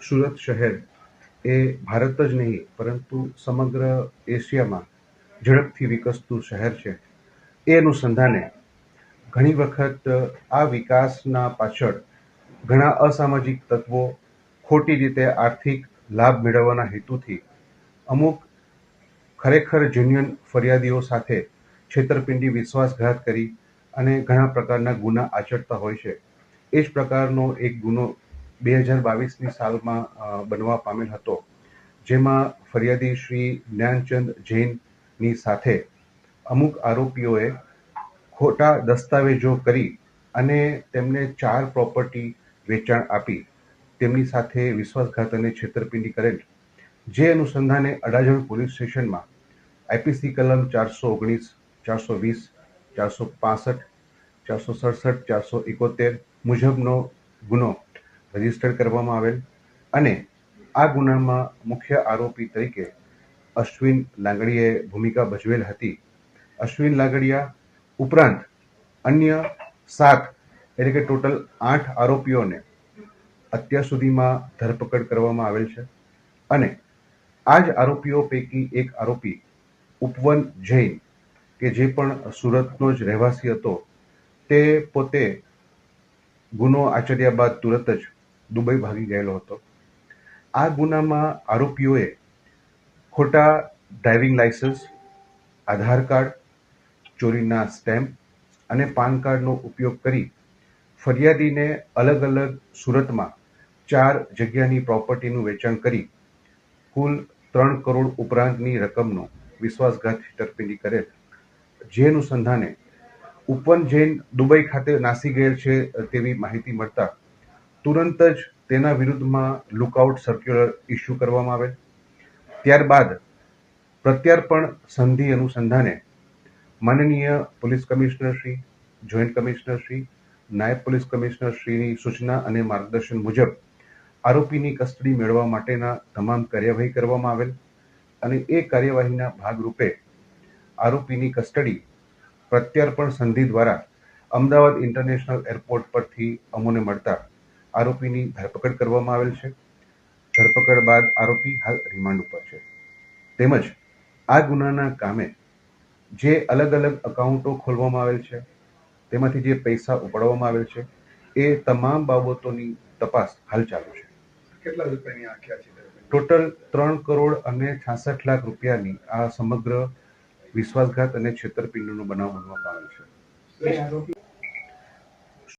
સુરત શહેર એ ભારત જ નહીં પરંતુ સમગ્ર એશિયામાં ઝડપથી વિકસતું શહેર છે. એ અનુસંધાને ઘણી વખત આ વિકાસના પાછળ ઘણા અસામાજિક તત્વો ખોટી રીતે આર્થિક લાભ મેળવવાના હેતુથી અમુક ખરેખર જેન્યુઅન ફરિયાદીઓ સાથે છેતરપિંડી, વિશ્વાસઘાત કરી અને ઘણા પ્રકારના ગુના આચરતા હોય છે. એ જ પ્રકારનો એક ગુનો 2022ની સાલમાં બનવા પામેલ હતો, જેમાં ફરિયાદી શ્રી જ્ઞાનચંદ જૈનની સાથે અમુક આરોપીઓએ ખોટા દસ્તાવેજો કરી અને તેમને 4 પ્રોપર્ટી વેચાણ આપી તેમની સાથે વિશ્વાસઘાત અને છેતરપિંડી કરેલ. જે અનુસંધાને અડાજણ પોલીસ સ્ટેશનમાં આઈપીસી કલમ 419, 420, 465, 467, 471 મુજબનો ગુનો રજીસ્ટર કરવામાં આવેલ અને આ ગુનામાં મુખ્ય આરોપી તરીકે અશ્વિન લાંગડીયાએ ભૂમિકા ભજવેલ હતી. અશ્વિન લાંગડિયા ઉપરાંત અન્ય 7 એટલે કે ટોટલ 8 આરોપીઓને અત્યાર સુધીમાં ધરપકડ કરવામાં આવેલ છે અને આ જ આરોપીઓ પૈકી એક આરોપી ઉપવન જૈન કે જે પણ સુરતનો જ રહેવાસી હતો, તે પોતે ગુનો આચર્યા બાદ તુરત જ દુબઈ ભાગી ગયેલો હતો. આ ગુનામાં આરોપીઓએ ખોટા ડ્રાઇવિંગ લાયસન્સ, આધાર કાર્ડ, ચોરીના સ્ટેમ્પ અને પાન કાર્ડનો ઉપયોગ કરી ફરિયાદીને અલગ અલગ સુરતમાં 4 જગ્યાની પ્રોપર્ટીનું વેચાણ કરી કુલ 3 કરોડ ઉપરાંતની રકમનો વિશ્વાસઘાત છેતરપિંડી કરેલ. જે અનુસંધાને ઉપવન જૈન દુબઈ ખાતે નાસી ગયેલ છે તેવી માહિતી મળતા તુરંત જ તેના વિરુદ્ધમાં લુકઆઉટ સર્ક્યુલર ઇસ્યુ કરવામાં આવેલ. ત્યારબાદ પ્રત્યાર્પણ સંધિ અનુસંધાને માનનીય police commissioner Shri, joint commissioner Shri, નાયબ પોલીસ કમિશનર શ્રીની સૂચના અને માર્ગદર્શન મુજબ આરોપીની કસ્ટડી મેળવવા માટેના તમામ કાર્યવાહી કરવામાં આવેલ અને એ કાર્યવાહીના ભાગરૂપે આરોપીની કસ્ટડી પ્રત્યાર્પણ સંધિ દ્વારા અમદાવાદ ઇન્ટરનેશનલ એરપોર્ટ પરથી અમોને મળતા આરોપીની ધરપકડ કરવામાં આવેલ છે. ધરપકડ બાદ આરોપી હાલ રિમાન્ડ ઉપર છે. તેમજ આ ગુનાના કામે જે અલગ અલગ અકાઉન્ટો ખોલવામાં આવેલ છે, તેમાંથી જે પૈસા ઉપાડવામાં આવેલ છે, એ તમામ બાબતોની તપાસ હાલ ચાલુ છે. કેટલા રૂપિયાની આખ્યા છે? ટોટલ 3 કરોડ અને 66 લાખ રૂપિયાની આ સમગ્ર વિશ્વાસઘાત અને છેતરપિંડીનો બનાવ બનવા પામેલ છે.